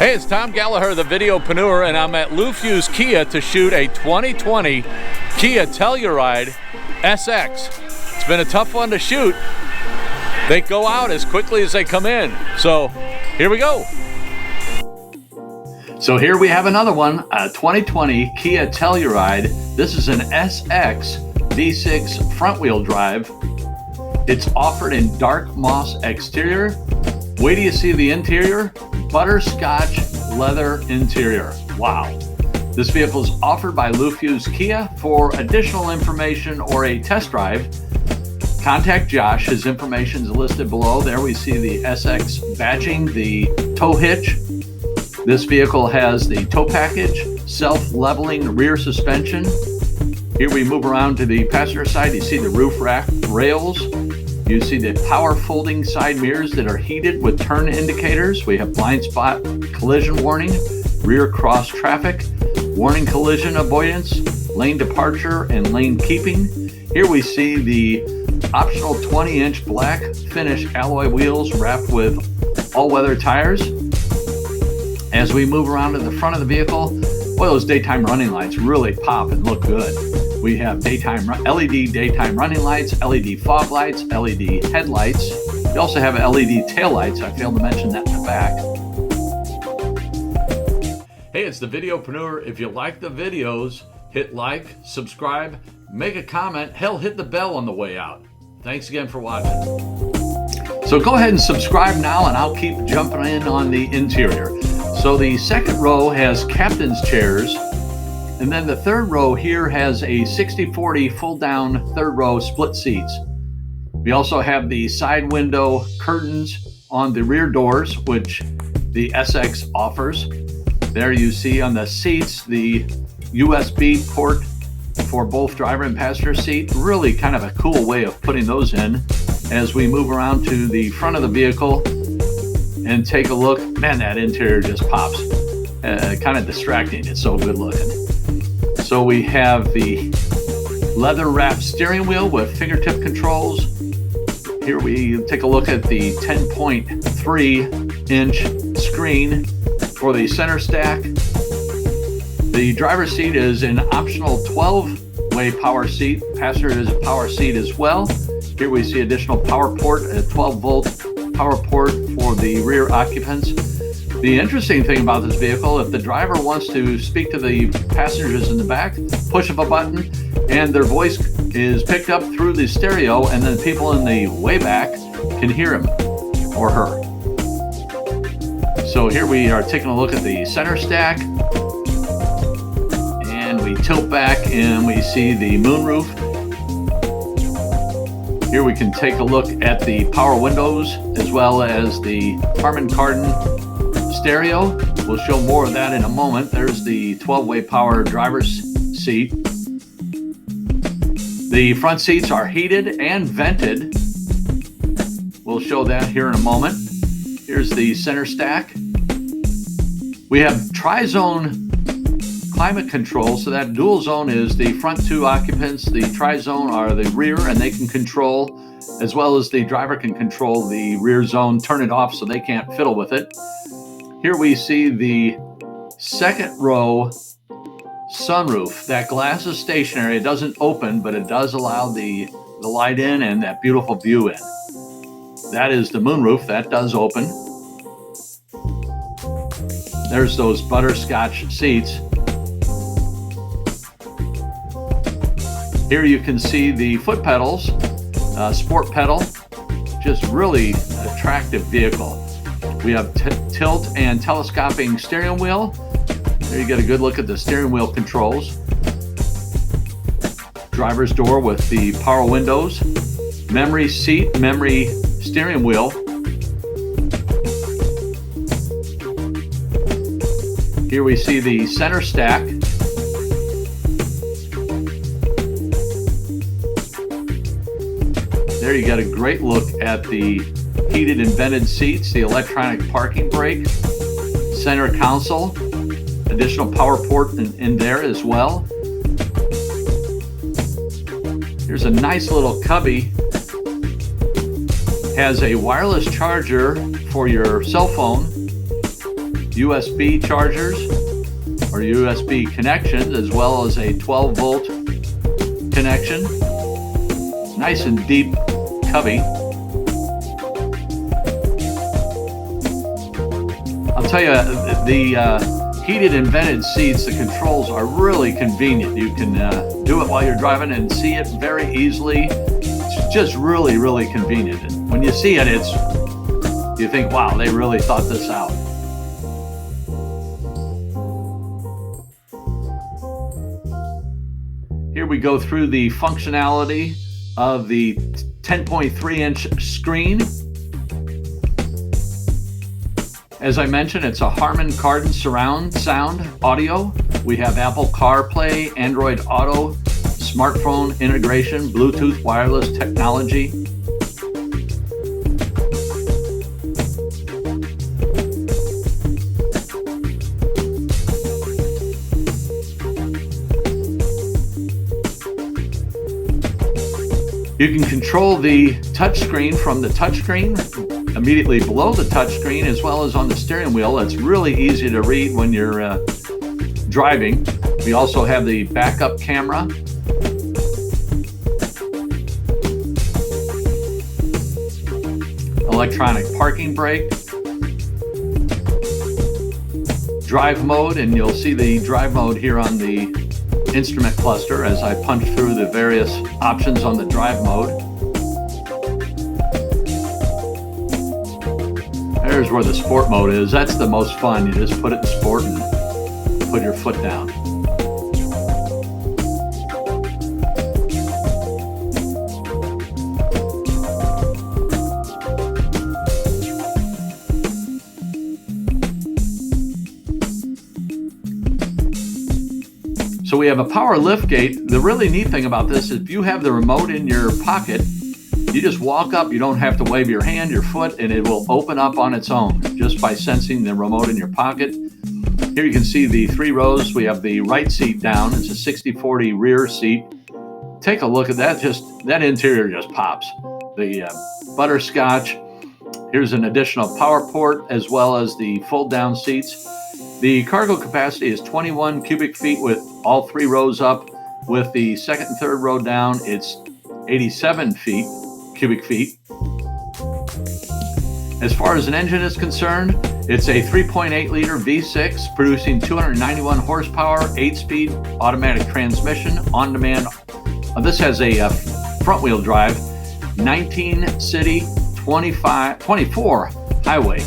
Hey, it's Tom Gallagher, the videopreneur, and I'm at Lou Fusz KIA to shoot a 2020 Kia Telluride SX. It's been a tough one to shoot. They go out as quickly as they come in. So here we go. So here we have another one, a 2020 Kia Telluride. This is an SX V6 front wheel drive. It's offered in dark moss exterior. Wait till you see the interior. Butterscotch leather interior. Wow. This vehicle is offered by Lou Fusz KIA. For additional information or a test drive, contact Josh. His information is listed below. There we see the SX badging, the tow hitch. This vehicle has the tow package, self-leveling rear suspension. Here we move around to the passenger side. You see the roof rack rails. You see the power folding side mirrors that are heated with turn indicators. We have blind spot collision warning, rear cross traffic, warning collision avoidance, lane departure, and lane keeping. Here we see the optional 20-inch black finish alloy wheels wrapped with all-weather tires. As we move around to the front of the vehicle, boy, those daytime running lights really pop and look good. We have LED daytime running lights, LED fog lights, LED headlights. We also have LED taillights. I failed to mention that in the back. Hey, it's the videopreneur. If you like the videos, hit like, subscribe, make a comment. Hell, hit the bell on the way out. Thanks again for watching. So go ahead and subscribe now, and I'll keep jumping in on the interior. So the second row has captain's chairs. And then the third row here has a 60-40 full down third row split seats. We also have the side window curtains on the rear doors, which the SX offers. There you see on the seats the USB port for both driver and passenger seat. Really kind of a cool way of putting those in. As we move around to the front of the vehicle and take a look, man, that interior just pops. Kind of distracting. It's so good looking. So we have the leather wrapped steering wheel with fingertip controls. Here we take a look at the 10.3 inch screen for the center stack. The driver's seat is an optional 12-way power seat. Passenger is a power seat as well. Here we see additional power port, a 12-volt power port for the rear occupants. The interesting thing about this vehicle, if the driver wants to speak to the passengers in the back, push of a button, and their voice is picked up through the stereo, and then people in the way back can hear him or her. So here we are taking a look at the center stack, and we tilt back and we see the moonroof. Here we can take a look at the power windows as well as the Harman Kardon stereo. We'll show more of that in a moment. There's the 12-way power driver's seat. The front seats are heated and vented. We'll show that here in a moment. Here's the center stack. We have tri-zone climate control. So that dual zone is the front two occupants. The tri-zone are the rear, and they can control, as well as the driver can control the rear zone, turn it off so they can't fiddle with it. Here we see the second row sunroof. That glass is stationary. It doesn't open, but it does allow the light in and that beautiful view in. That is the moonroof. That does open. There's those butterscotch seats. Here you can see the foot pedals, sport pedal. Just really attractive vehicle. We have tilt and telescoping steering wheel. There you get a good look at the steering wheel controls. Driver's door with the power windows. Memory seat, memory steering wheel. Here we see the center stack. There you get a great look at the heated and vented seats, the electronic parking brake, center console, additional power port in there as well. Here's a nice little cubby. Has a wireless charger for your cell phone. USB chargers or USB connections, as well as a 12-volt connection. Nice and deep cubby. I'll tell you, the heated and vented seats, the controls are really convenient. You can do it while you're driving and see it very easily. It's just really, really convenient. And when you see it, you think, wow, they really thought this out. Here we go through the functionality of the 10.3-inch screen. As I mentioned, it's a Harman Kardon surround sound audio. We have Apple CarPlay, Android Auto, smartphone integration, Bluetooth wireless technology. You can control the touchscreen from the touchscreen immediately below the touchscreen, as well as on the steering wheel. It's really easy to read when you're driving. We also have the backup camera. Electronic parking brake. Drive mode, and you'll see the drive mode here on the instrument cluster as I punch through the various options on the drive mode. There's where the sport mode is. That's the most fun. You just put it in sport and put your foot down. So we have a power lift gate. The really neat thing about this is if you have the remote in your pocket, you just walk up, you don't have to wave your hand, your foot, and it will open up on its own just by sensing the remote in your pocket. Here you can see the 3 rows. We have the right seat down. It's a 60/40 rear seat. Take a look at that. That interior just pops. The Butterscotch. Here's an additional power port, as well as the fold down seats. The cargo capacity is 21 cubic feet with all 3 rows up. With the second and third row down, it's 87 cubic feet. As far as an engine is concerned, it's a 3.8 liter V6 producing 291 horsepower, 8-speed automatic transmission, on demand. This has a front wheel drive, 19 city, 24 highway.